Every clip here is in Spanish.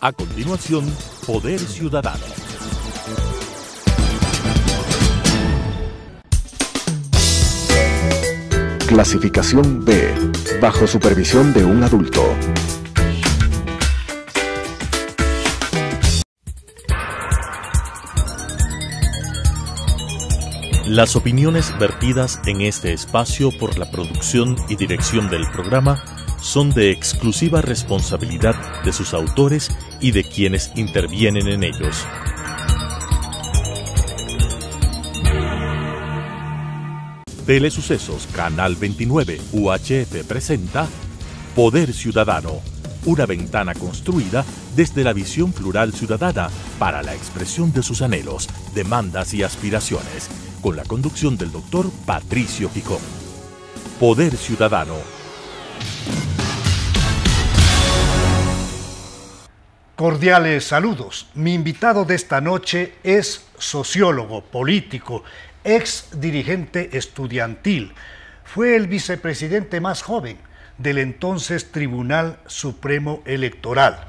A continuación, Poder Ciudadano. Clasificación B, bajo supervisión de un adulto. Las opiniones vertidas en este espacio por la producción y dirección del programa son de exclusiva responsabilidad de sus autores y de quienes intervienen en ellos. Telesucesos Canal 29 UHF presenta Poder Ciudadano, una ventana construida desde la visión plural ciudadana para la expresión de sus anhelos, demandas y aspiraciones, con la conducción del doctor Patricio Gijón. Poder Ciudadano. Cordiales saludos. Mi invitado de esta noche es sociólogo, político, ex dirigente estudiantil. Fue el vicepresidente más joven del entonces Tribunal Supremo Electoral.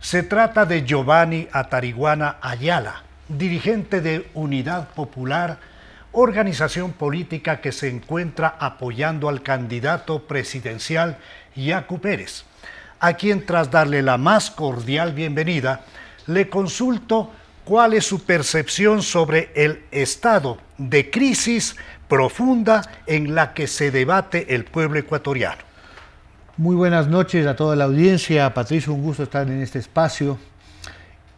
Se trata de Giovanni Atariguana Ayala, dirigente de Unidad Popular, organización política que se encuentra apoyando al candidato presidencial Yacu Pérez, a quien, tras darle la más cordial bienvenida, le consulto cuál es su percepción sobre el estado de crisis profunda en la que se debate el pueblo ecuatoriano. Muy buenas noches a toda la audiencia. Patricio, un gusto estar en este espacio.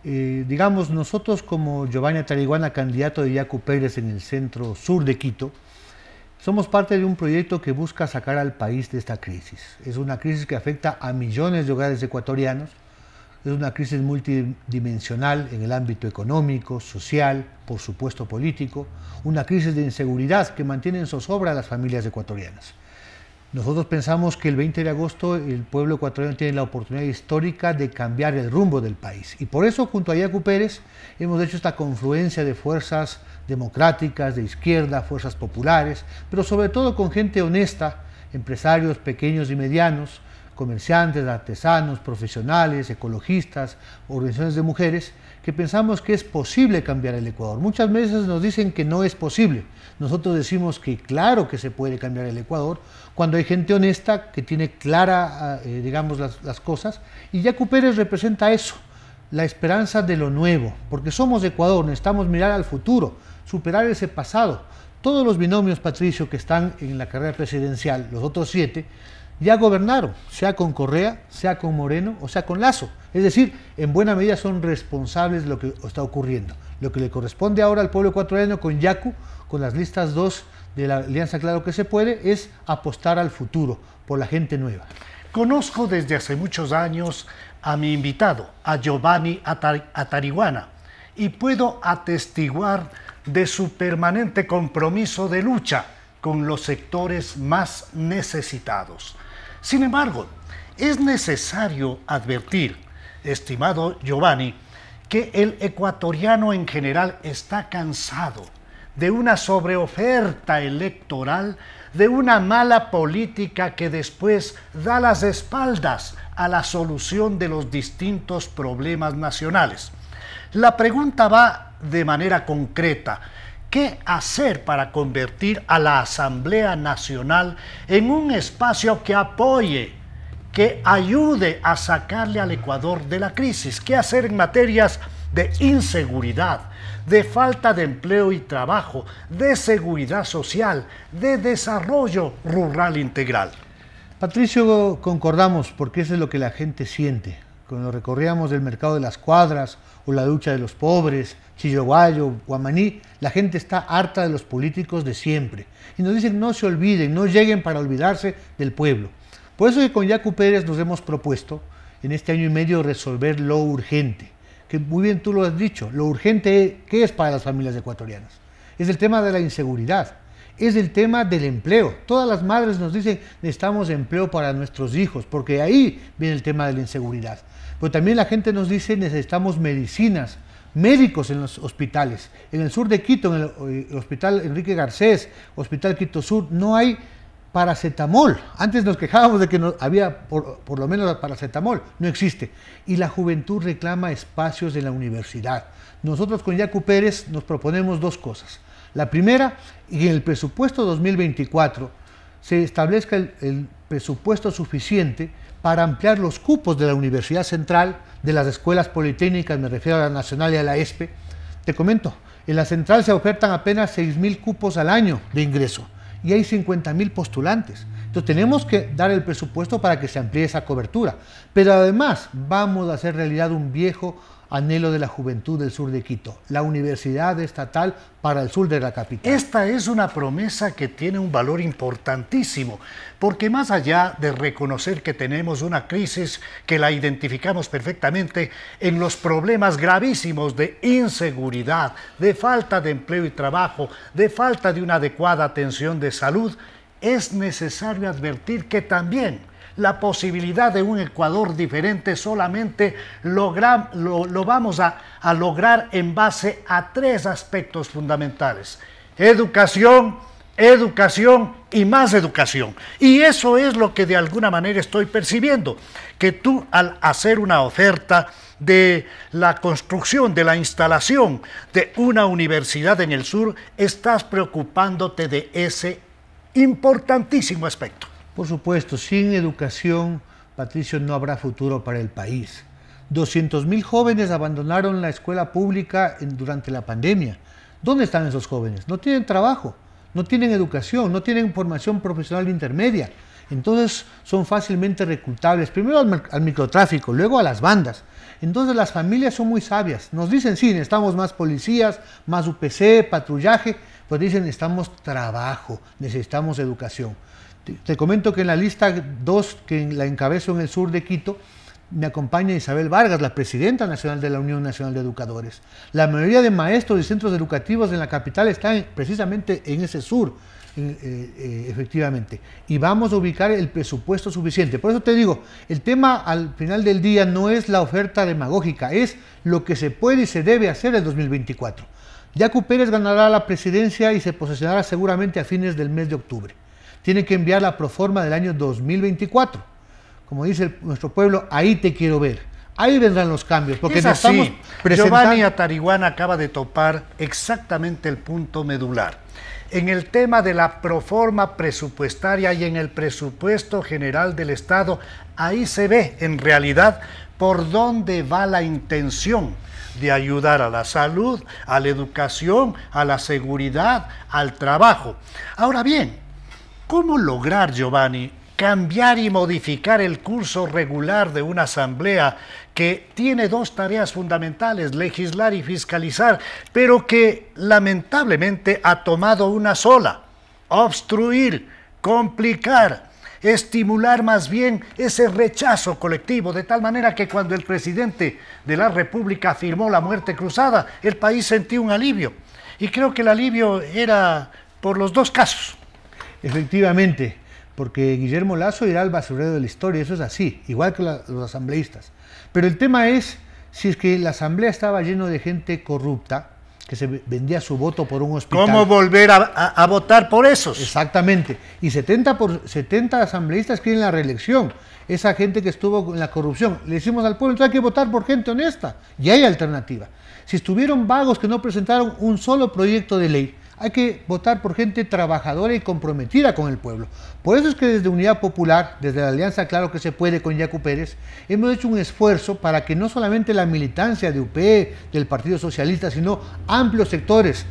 Digamos, nosotros como Giovanni Atariguana, candidato de Yacu Pérez en el centro sur de Quito, somos parte de un proyecto que busca sacar al país de esta crisis. Es una crisis que afecta a millones de hogares ecuatorianos, es una crisis multidimensional en el ámbito económico, social, por supuesto político, una crisis de inseguridad que mantiene en zozobra a las familias ecuatorianas. Nosotros pensamos que el 20 de agosto el pueblo ecuatoriano tiene la oportunidad histórica de cambiar el rumbo del país. Y por eso, junto a Yacu Pérez, hemos hecho esta confluencia de fuerzas democráticas, de izquierda, fuerzas populares, pero sobre todo con gente honesta, empresarios pequeños y medianos, comerciantes, artesanos, profesionales, ecologistas, organizaciones de mujeres, que pensamos que es posible cambiar el Ecuador. Muchas veces nos dicen que no es posible. Nosotros decimos que claro que se puede cambiar el Ecuador cuando hay gente honesta que tiene clara, digamos, las cosas. Y Yacu Pérez representa eso, la esperanza de lo nuevo, porque somos Ecuador, necesitamos mirar al futuro, superar ese pasado. Todos los binomios, Patricio, que están en la carrera presidencial, los otros 7, ya gobernaron, sea con Correa, sea con Moreno o sea con Lasso. Es decir, en buena medida son responsables de lo que está ocurriendo. Lo que le corresponde ahora al pueblo ecuatoriano con Yacu, con las listas 2 de la Alianza Claro que se puede, es apostar al futuro, por la gente nueva. Conozco desde hace muchos años a mi invitado, a Giovanni Atariguana, y puedo atestiguar de su permanente compromiso de lucha con los sectores más necesitados. Sin embargo, es necesario advertir, estimado Giovanni, que el ecuatoriano en general está cansado de una sobreoferta electoral, de una mala política que después da las espaldas a la solución de los distintos problemas nacionales. La pregunta va de manera concreta: ¿qué hacer para convertir a la Asamblea Nacional en un espacio que apoye, que ayude a sacarle al Ecuador de la crisis? ¿Qué hacer en materias de inseguridad, de falta de empleo y trabajo, de seguridad social, de desarrollo rural integral? Patricio, concordamos, porque eso es lo que la gente siente. Cuando recorríamos el mercado de las cuadras o la lucha de los pobres, Chilloguayo, Guamaní, la gente está harta de los políticos de siempre. Y nos dicen: no se olviden, no lleguen para olvidarse del pueblo. Por eso que con Yacu Pérez nos hemos propuesto en este año y medio resolver lo urgente. Que muy bien tú lo has dicho, lo urgente, ¿qué es para las familias ecuatorianas? Es el tema de la inseguridad, es el tema del empleo. Todas las madres nos dicen: necesitamos empleo para nuestros hijos, porque ahí viene el tema de la inseguridad. Pero también la gente nos dice: necesitamos medicinas, médicos en los hospitales. En el sur de Quito, en el Hospital Enrique Garcés, Hospital Quito Sur, no hay paracetamol. Antes nos quejábamos de que no había por lo menos paracetamol, no existe. Y la juventud reclama espacios en la universidad. Nosotros con Yacu Pérez nos proponemos dos cosas. La primera, y en el presupuesto 2024 se establezca el presupuesto suficiente para ampliar los cupos de la Universidad Central, de las escuelas politécnicas, me refiero a la Nacional y a la ESPE. Te comento, en la Central se ofertan apenas 6.000 cupos al año de ingreso y hay 50.000 postulantes. Entonces tenemos que dar el presupuesto para que se amplíe esa cobertura. Pero además vamos a hacer realidad un viejo anhelo de la juventud del sur de Quito, la Universidad Estatal para el sur de la capital. Esta es una promesa que tiene un valor importantísimo, porque más allá de reconocer que tenemos una crisis que la identificamos perfectamente en los problemas gravísimos de inseguridad, de falta de empleo y trabajo, de falta de una adecuada atención de salud, es necesario advertir que también la posibilidad de un Ecuador diferente solamente lo vamos a lograr en base a tres aspectos fundamentales: educación, educación y más educación. Y eso es lo que de alguna manera estoy percibiendo, que tú al hacer una oferta de la construcción, de la instalación de una universidad en el sur, estás preocupándote de ese importantísimo aspecto. Por supuesto, sin educación, Patricio, no habrá futuro para el país. 200.000 jóvenes abandonaron la escuela pública durante la pandemia. ¿Dónde están esos jóvenes? No tienen trabajo, no tienen educación, no tienen formación profesional intermedia. Entonces son fácilmente reclutables, primero al microtráfico, luego a las bandas. Entonces las familias son muy sabias. Nos dicen, sí, necesitamos más policías, más UPC, patrullaje, pues dicen, necesitamos trabajo, necesitamos educación. Te comento que en la lista 2, que la encabezo en el sur de Quito, me acompaña Isabel Vargas, la presidenta nacional de la Unión Nacional de Educadores. La mayoría de maestros y centros educativos en la capital están precisamente en ese sur, efectivamente. Y vamos a ubicar el presupuesto suficiente. Por eso te digo, el tema al final del día no es la oferta demagógica, es lo que se puede y se debe hacer en 2024. Yacu Pérez ganará la presidencia y se posesionará seguramente a fines del mes de octubre. Tiene que enviar la proforma del año 2024. Como dice nuestro pueblo, ahí te quiero ver. Ahí vendrán los cambios. Porque estamos Giovanni Atariguana acaba de topar exactamente el punto medular. En el tema de la proforma presupuestaria y en el presupuesto general del Estado, ahí se ve en realidad por dónde va la intención de ayudar a la salud, a la educación, a la seguridad, al trabajo. Ahora bien, ¿cómo lograr, Giovanni, cambiar y modificar el curso regular de una asamblea que tiene dos tareas fundamentales, legislar y fiscalizar, pero que lamentablemente ha tomado una sola: obstruir, complicar, estimular más bien ese rechazo colectivo, de tal manera que cuando el presidente de la República firmó la muerte cruzada, el país sentía un alivio. Y creo que el alivio era por los dos casos. Efectivamente, porque Guillermo Lasso irá al basurero de la historia, eso es así, igual que los asambleístas. Pero el tema es, si es que la asamblea estaba lleno de gente corrupta, que se vendía su voto por un hospital. ¿Cómo volver a votar por esos? Exactamente, y 70 asambleístas quieren la reelección. Esa gente que estuvo en la corrupción, le decimos al pueblo, entonces hay que votar por gente honesta, y hay alternativa. Si estuvieron vagos que no presentaron un solo proyecto de ley, hay que votar por gente trabajadora y comprometida con el pueblo. Por eso es que desde Unidad Popular, desde la Alianza Claro que se puede con Yacu Pérez, hemos hecho un esfuerzo para que no solamente la militancia de UP, del Partido Socialista, sino amplios sectores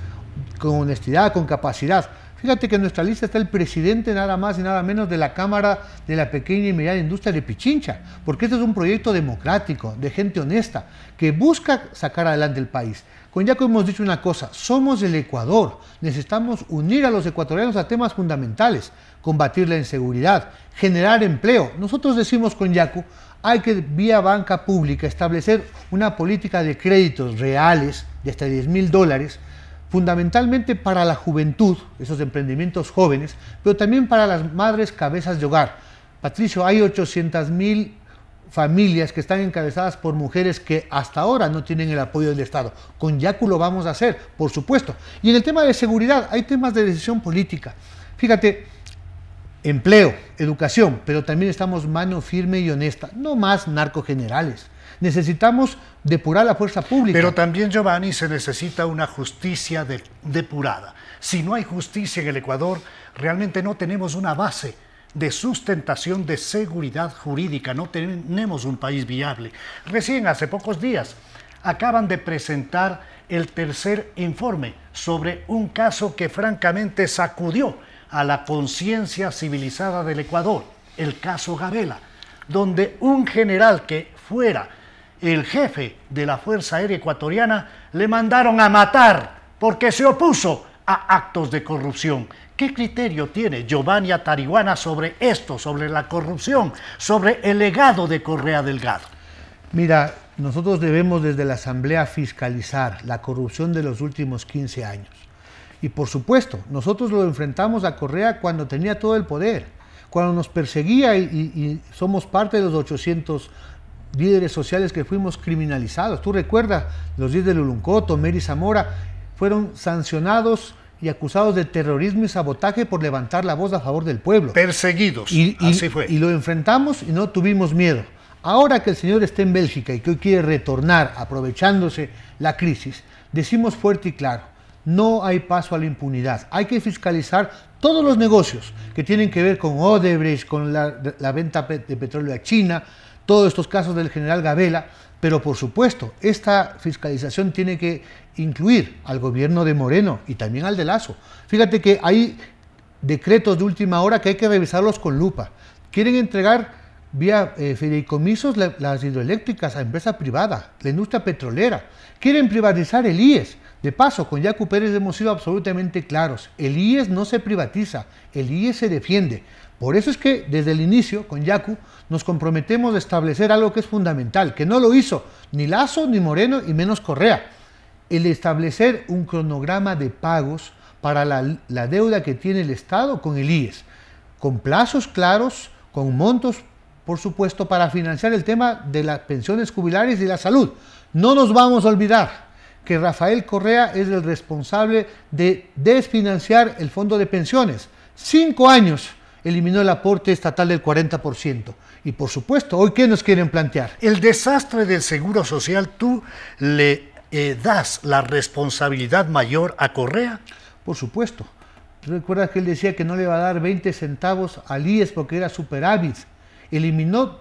con honestidad, con capacidad. Fíjate que en nuestra lista está el presidente nada más y nada menos de la Cámara de la Pequeña y Mediana Industria de Pichincha, porque este es un proyecto democrático, de gente honesta, que busca sacar adelante el país. Con Yacu hemos dicho una cosa: somos el Ecuador, necesitamos unir a los ecuatorianos a temas fundamentales, combatir la inseguridad, generar empleo. Nosotros decimos con Yacu, hay que vía banca pública establecer una política de créditos reales de hasta $10.000, fundamentalmente para la juventud, esos emprendimientos jóvenes, pero también para las madres cabezas de hogar. Patricio, hay 800.000 familias que están encabezadas por mujeres que hasta ahora no tienen el apoyo del Estado. Con Yacu lo vamos a hacer, por supuesto. Y en el tema de seguridad hay temas de decisión política. Fíjate, empleo, educación, pero también estamos mano firme y honesta. No más narcogenerales. Necesitamos depurar la fuerza pública. Pero también, Giovanni, se necesita una justicia depurada. Si no hay justicia en el Ecuador, realmente no tenemos una base de sustentación de seguridad jurídica, no tenemos un país viable. Recién, hace pocos días, acaban de presentar el tercer informe sobre un caso que francamente sacudió a la conciencia civilizada del Ecuador, el caso Gabela, donde un general que fuera el jefe de la Fuerza Aérea Ecuatoriana le mandaron a matar porque se opuso a actos de corrupción. ¿Qué criterio tiene Giovanni Atariguana sobre esto, sobre la corrupción, sobre el legado de Correa Delgado? Mira, nosotros debemos desde la Asamblea fiscalizar la corrupción de los últimos 15 años. Y por supuesto, nosotros lo enfrentamos a Correa cuando tenía todo el poder, cuando nos perseguía y somos parte de los 800 líderes sociales que fuimos criminalizados. Tú recuerdas, los 10 de Luluncoto, Mary Zamora, fueron sancionados y acusados de terrorismo y sabotaje por levantar la voz a favor del pueblo. Perseguidos, así fue. Y lo enfrentamos y no tuvimos miedo. Ahora que el señor está en Bélgica y que hoy quiere retornar aprovechándose la crisis, decimos fuerte y claro, no hay paso a la impunidad. Hay que fiscalizar todos los negocios que tienen que ver con Odebrecht, con la venta de petróleo a China, todos estos casos del general Gabela, pero por supuesto, esta fiscalización tiene que incluir al gobierno de Moreno y también al de Lasso. Fíjate que hay decretos de última hora que hay que revisarlos con lupa. Quieren entregar vía fideicomisos las hidroeléctricas a empresa privada, la industria petrolera. Quieren privatizar el IES. De paso, con Yacu Pérez hemos sido absolutamente claros. El IES no se privatiza, el IES se defiende. Por eso es que desde el inicio, con Yacu, nos comprometemos a establecer algo que es fundamental, que no lo hizo ni Lasso, ni Moreno, y menos Correa. El establecer un cronograma de pagos para la deuda que tiene el Estado con el IES, con plazos claros, con montos, por supuesto, para financiar el tema de las pensiones jubilares y la salud. No nos vamos a olvidar que Rafael Correa es el responsable de desfinanciar el fondo de pensiones. 5 años eliminó el aporte estatal del 40%. Y por supuesto, ¿hoy qué nos quieren plantear? El desastre del Seguro Social, ¿tú le das la responsabilidad mayor a Correa? Por supuesto. ¿Tú recuerdas que él decía que no le va a dar 20 centavos al IES porque era superávit? Eliminó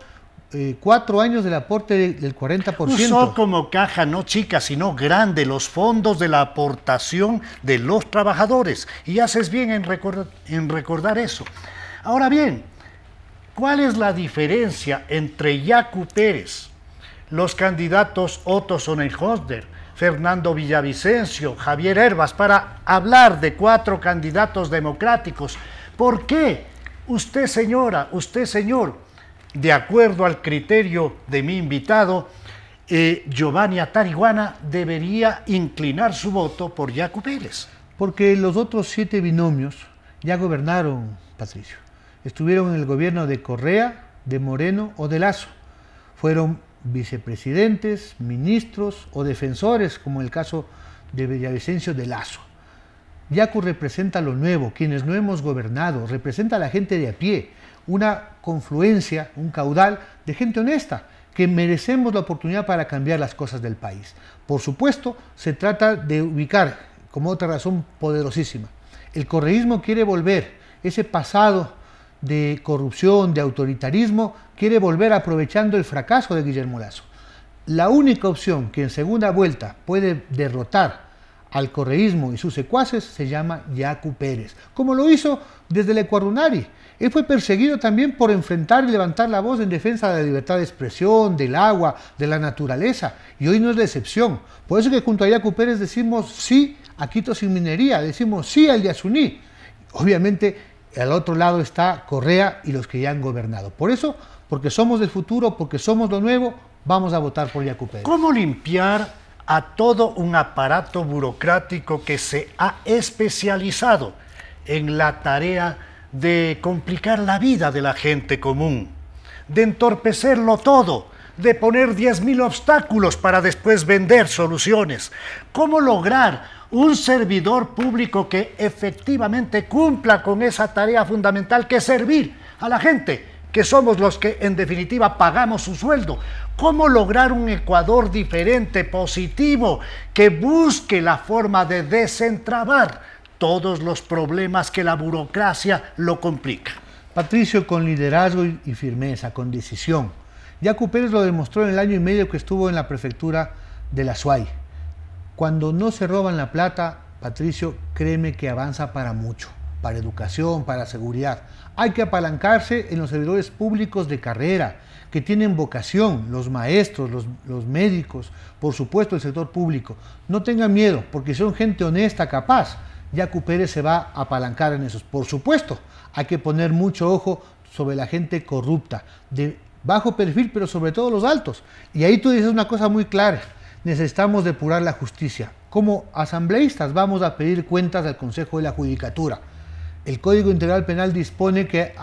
4 años del aporte del 40%. Usó como caja no chica, sino grande, los fondos de la aportación de los trabajadores. Y haces bien en recordar eso. Ahora bien, ¿cuál es la diferencia entre Yacu Pérez, los candidatos Otto Sonnenholzer, Fernando Villavicencio, Javier Hervas, para hablar de 4 candidatos democráticos? ¿Por qué usted, señora, usted, señor, de acuerdo al criterio de mi invitado, Giovanni Atariguana, debería inclinar su voto por Yacu Pérez? Porque los otros 7 binomios ya gobernaron, Patricio. Estuvieron en el gobierno de Correa, de Moreno o de Lasso. Fueron vicepresidentes, ministros o defensores, como el caso de Villavicencio de Lasso. Yacu representa lo nuevo, quienes no hemos gobernado, representa a la gente de a pie, una confluencia, un caudal de gente honesta, que merecemos la oportunidad para cambiar las cosas del país. Por supuesto, se trata de ubicar, como otra razón poderosísima, el correísmo quiere volver, ese pasado de corrupción, de autoritarismo, quiere volver aprovechando el fracaso de Guillermo Lasso. La única opción que en segunda vuelta puede derrotar al correísmo y sus secuaces se llama Yacu Pérez, como lo hizo desde el Ecuadunari. Él fue perseguido también por enfrentar y levantar la voz en defensa de la libertad de expresión, del agua, de la naturaleza, y hoy no es la excepción. Por eso que junto a Yacu Pérez decimos sí a Quito sin minería, decimos sí al Yasuní. Obviamente al otro lado está Correa y los que ya han gobernado. Por eso, porque somos del futuro, porque somos lo nuevo, vamos a votar por Yacu Pérez. ¿Cómo limpiar a todo un aparato burocrático que se ha especializado en la tarea de complicar la vida de la gente común, de entorpecerlo todo, de poner 10.000 obstáculos para después vender soluciones? ¿Cómo lograr un servidor público que efectivamente cumpla con esa tarea fundamental que es servir a la gente, que somos los que en definitiva pagamos su sueldo? ¿Cómo lograr un Ecuador diferente, positivo, que busque la forma de desentrabar todos los problemas que la burocracia lo complica? Patricio, con liderazgo y firmeza, con decisión. Yacu Pérez lo demostró en el año y medio que estuvo en la prefectura de la SUAY. Cuando no se roban la plata, Patricio, créeme que avanza para mucho, para educación, para seguridad. Hay que apalancarse en los servidores públicos de carrera, que tienen vocación, los maestros, los médicos, por supuesto el sector público. No tengan miedo, porque son gente honesta, capaz. Yacu Pérez se va a apalancar en esos. Por supuesto, hay que poner mucho ojo sobre la gente corrupta, de bajo perfil, pero sobre todo los altos. Y ahí tú dices una cosa muy clara: necesitamos depurar la justicia. Como asambleístas vamos a pedir cuentas al Consejo de la Judicatura. El Código Integral Penal dispone que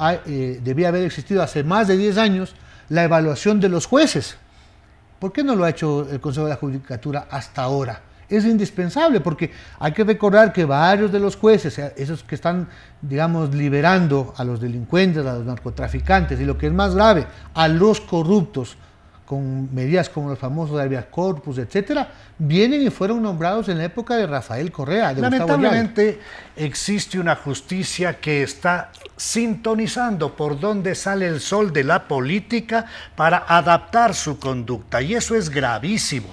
debía haber existido hace más de 10 años la evaluación de los jueces. ¿Por qué no lo ha hecho el Consejo de la Judicatura hasta ahora? Es indispensable, porque hay que recordar que varios de los jueces, esos que están, digamos, liberando a los delincuentes, a los narcotraficantes, y lo que es más grave, a los corruptos, con medidas como los famosos habeas corpus, etcétera, vienen y fueron nombrados en la época de Rafael Correa. Lamentablemente existe una justicia que está sintonizando por dónde sale el sol de la política para adaptar su conducta, y eso es gravísimo.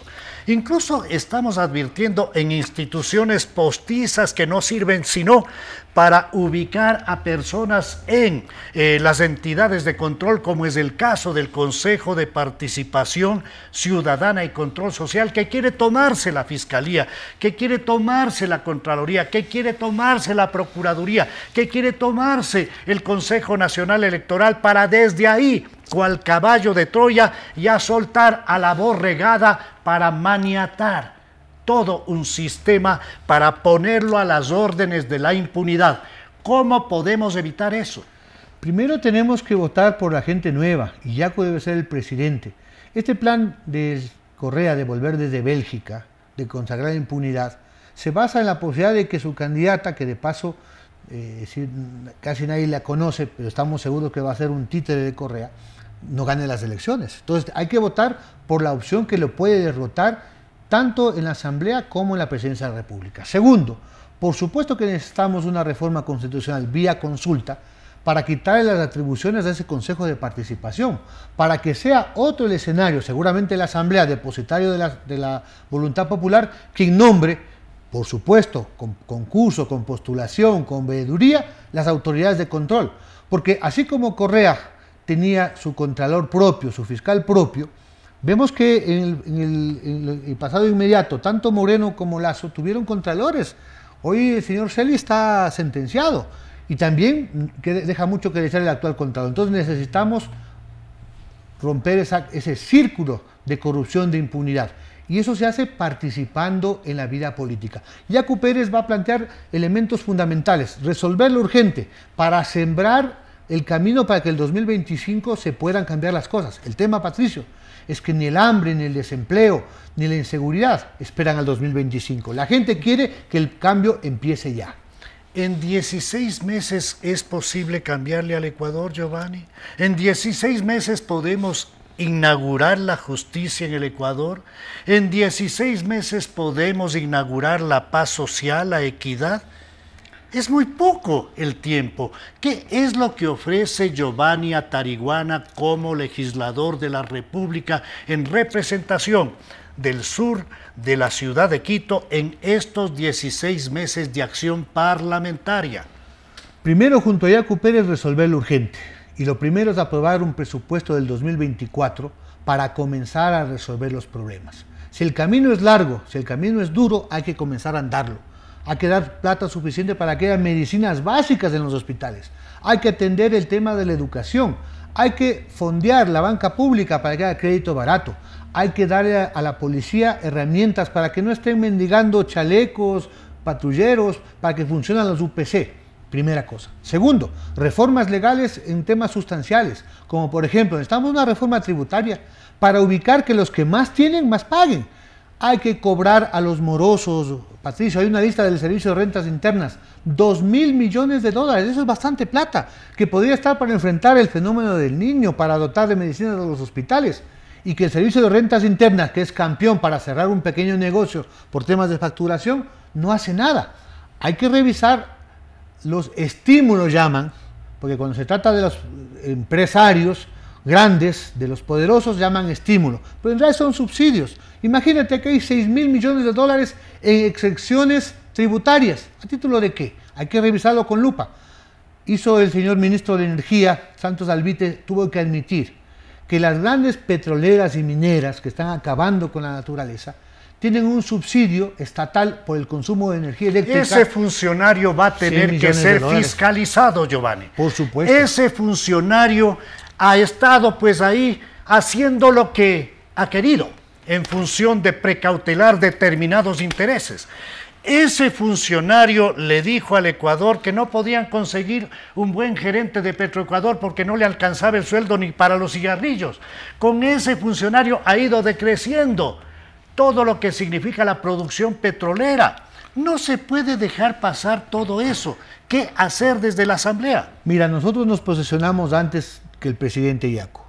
Incluso estamos advirtiendo en instituciones postizas que no sirven sino para ubicar a personas en las entidades de control, como es el caso del Consejo de Participación Ciudadana y Control Social, que quiere tomarse la Fiscalía, que quiere tomarse la Contraloría, que quiere tomarse la Procuraduría, que quiere tomarse el Consejo Nacional Electoral, para desde ahí, cual caballo de Troya, ya soltar a la borregada para maniatar todo un sistema, para ponerlo a las órdenes de la impunidad. ¿Cómo podemos evitar eso? Primero tenemos que votar por la gente nueva, y Yacu debe ser el presidente. Este plan de Correa de volver desde Bélgica, de consagrar impunidad, se basa en la posibilidad de que su candidata, que de paso casi nadie la conoce, pero estamos seguros que va a ser un títere de Correa, no gane las elecciones. Entonces hay que votar por la opción que lo puede derrotar tanto en la Asamblea como en la Presidencia de la República. Segundo, por supuesto que necesitamos una reforma constitucional vía consulta para quitarle las atribuciones a ese Consejo de Participación, para que sea otro el escenario, seguramente la Asamblea, depositario de la voluntad popular, quien nombre, por supuesto, con concurso, con postulación, con veeduría, las autoridades de control. Porque así como Correa tenía su contralor propio, su fiscal propio, vemos que en el pasado inmediato, tanto Moreno como Lasso tuvieron contralores. Hoy el señor Celi está sentenciado, y también deja mucho que desear el actual contralor. Entonces necesitamos romper ese círculo de corrupción, de impunidad. Y eso se hace participando en la vida política. Yacu Pérez va a plantear elementos fundamentales: resolver lo urgente para sembrar el camino para que el 2025 se puedan cambiar las cosas. El tema, Patricio, es que ni el hambre, ni el desempleo, ni la inseguridad esperan al 2025. La gente quiere que el cambio empiece ya. ¿En 16 meses es posible cambiarle al Ecuador, Giovanni? ¿En 16 meses podemos inaugurar la justicia en el Ecuador? ¿En 16 meses podemos inaugurar la paz social, la equidad? Es muy poco el tiempo. ¿Qué es lo que ofrece Giovanni Atariguana como legislador de la República en representación del sur de la ciudad de Quito en estos 16 meses de acción parlamentaria? Primero, junto a Yacu Pérez, resolver lo urgente. Y lo primero es aprobar un presupuesto del 2024 para comenzar a resolver los problemas. Si el camino es largo, si el camino es duro, hay que comenzar a andarlo. Hay que dar plata suficiente para que haya medicinas básicas en los hospitales. Hay que atender el tema de la educación. Hay que fondear la banca pública para que haya crédito barato. Hay que darle a la policía herramientas para que no estén mendigando chalecos, patrulleros, para que funcionen los UPC. Primera cosa. Segundo, reformas legales en temas sustanciales, como por ejemplo, necesitamos una reforma tributaria para ubicar que los que más tienen, más paguen. Hay que cobrar a los morosos. Patricio, hay una lista del Servicio de Rentas Internas, 2.000 millones de dólares, eso es bastante plata, que podría estar para enfrentar el fenómeno del niño, para dotar de medicinas a los hospitales, y que el Servicio de Rentas Internas, que es campeón para cerrar un pequeño negocio por temas de facturación, no hace nada. Hay que revisar los estímulos, llaman, porque cuando se trata de los empresarios grandes, de los poderosos, llaman estímulo, pero en realidad son subsidios. Imagínate que hay 6.000 millones de dólares en exenciones tributarias. ¿A título de qué? Hay que revisarlo con lupa. Hizo el señor ministro de Energía, Santos Albite, tuvo que admitir que las grandes petroleras y mineras que están acabando con la naturaleza tienen un subsidio estatal por el consumo de energía eléctrica. Ese funcionario va a tener que ser fiscalizado, Giovanni. Por supuesto. Ese funcionario ha estado pues ahí haciendo lo que ha querido en función de precautelar determinados intereses. Ese funcionario le dijo al Ecuador que no podían conseguir un buen gerente de Petroecuador porque no le alcanzaba el sueldo ni para los cigarrillos. Con ese funcionario ha ido decreciendo todo lo que significa la producción petrolera. No se puede dejar pasar todo eso. ¿Qué hacer desde la Asamblea? Mira, nosotros nos posicionamos antes que el presidente Yaco.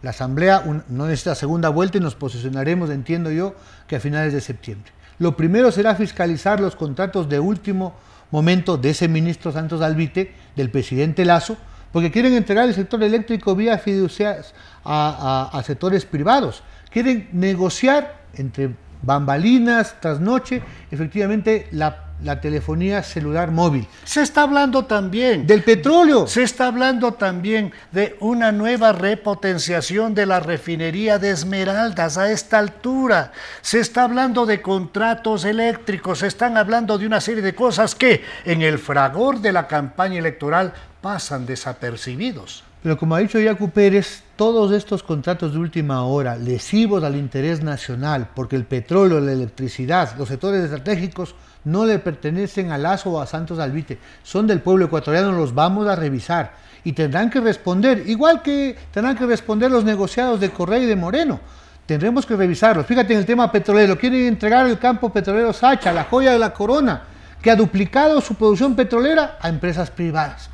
La Asamblea no necesita segunda vuelta y nos posicionaremos, entiendo yo, que a finales de septiembre. Lo primero será fiscalizar los contratos de último momento de ese ministro Santos Albite, del presidente Lasso, porque quieren entregar el sector eléctrico vía fiduciarias a sectores privados. Quieren negociar entre bambalinas, trasnoche, efectivamente la telefonía celular móvil. Se está hablando también del petróleo. Se está hablando también de una nueva repotenciación de la refinería de Esmeraldas a esta altura. Se está hablando de contratos eléctricos, se están hablando de una serie de cosas que en el fragor de la campaña electoral pasan desapercibidos. Pero como ha dicho Yacu Pérez, todos estos contratos de última hora, lesivos al interés nacional, porque el petróleo, la electricidad, los sectores estratégicos no le pertenecen a Lasso o a Santos Albite, son del pueblo ecuatoriano, los vamos a revisar y tendrán que responder, igual que tendrán que responder los negociados de Correa y de Moreno. Tendremos que revisarlos. Fíjate en el tema petrolero, quieren entregar el campo petrolero Sacha, la joya de la corona, que ha duplicado su producción petrolera a empresas privadas.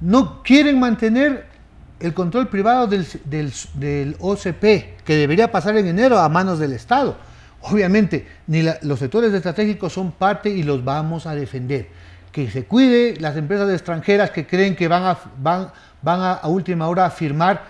No quieren mantener el control privado del OCP, que debería pasar en enero a manos del Estado. Obviamente, los sectores estratégicos son parte y los vamos a defender. Que se cuide las empresas extranjeras que creen que van a última hora a firmar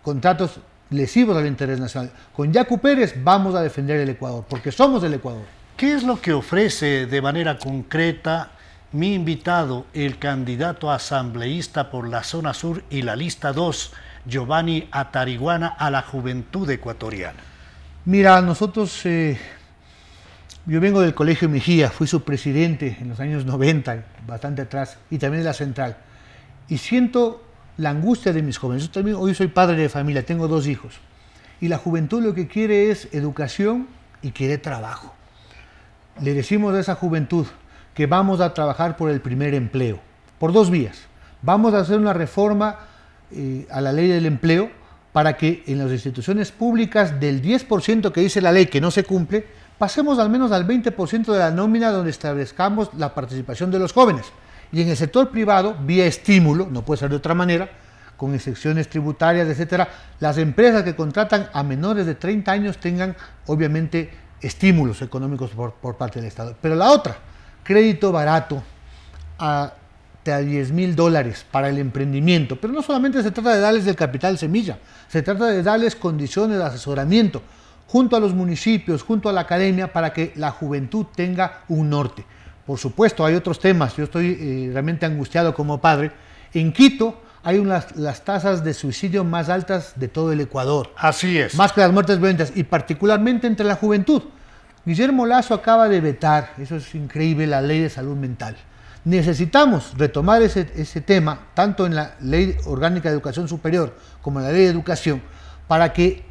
contratos lesivos al interés nacional. Con Yacu Pérez vamos a defender el Ecuador, porque somos el Ecuador. ¿Qué es lo que ofrece de manera concreta mi invitado, el candidato asambleísta por la zona sur y la lista 2, Giovanni Atariguana, a la juventud ecuatoriana? Mira, nosotros, yo vengo del Colegio Mejía, fui su presidente en los años 90, bastante atrás, y también de la central, y siento la angustia de mis jóvenes. Yo también hoy soy padre de familia, tengo 2 hijos, y la juventud lo que quiere es educación y quiere trabajo. Le decimos a esa juventud que vamos a trabajar por el primer empleo, por 2 vías. Vamos a hacer una reforma a la ley del empleo para que en las instituciones públicas del 10% que dice la ley que no se cumple, pasemos al menos al 20% de la nómina donde establezcamos la participación de los jóvenes. Y en el sector privado, vía estímulo, no puede ser de otra manera, con excepciones tributarias, etcétera, las empresas que contratan a menores de 30 años tengan, obviamente, estímulos económicos por parte del Estado. Pero la otra, crédito barato hasta $10.000 para el emprendimiento, pero no solamente se trata de darles el capital semilla, se trata de darles condiciones de asesoramiento junto a los municipios, junto a la academia, para que la juventud tenga un norte. Por supuesto, hay otros temas, yo estoy realmente angustiado como padre. En Quito hay las tasas de suicidio más altas de todo el Ecuador. Así es. Más que las muertes violentas, y particularmente entre la juventud. Guillermo Lasso acaba de vetar, eso es increíble, la ley de salud mental. Necesitamos retomar ese tema, tanto en la Ley Orgánica de Educación Superior como en la Ley de Educación, para que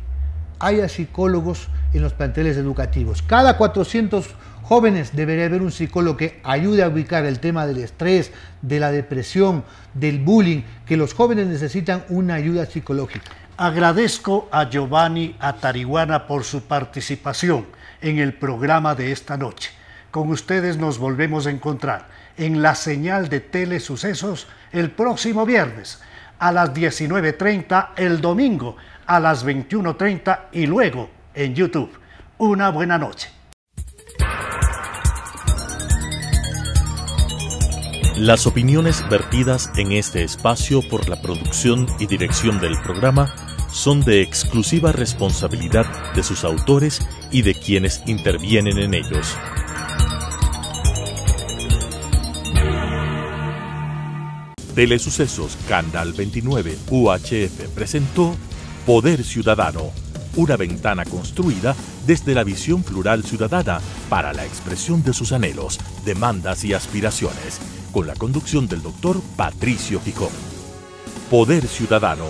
haya psicólogos en los planteles educativos. Cada 400 jóvenes debería haber un psicólogo que ayude a ubicar el tema del estrés, de la depresión, del bullying, que los jóvenes necesitan una ayuda psicológica. Agradezco a Giovanni Atariguana por su participación en el programa de esta noche. Con ustedes nos volvemos a encontrar en la señal de Telesucesos el próximo viernes a las 19:30, el domingo a las 21:30 y luego en YouTube. Una buena noche. Las opiniones vertidas en este espacio por la producción y dirección del programa son de exclusiva responsabilidad de sus autores y de quienes intervienen en ellos. Telesucesos Canal 29 UHF presentó Poder Ciudadano, una ventana construida desde la visión plural ciudadana para la expresión de sus anhelos, demandas y aspiraciones, con la conducción del doctor Patricio Gijón. Poder Ciudadano.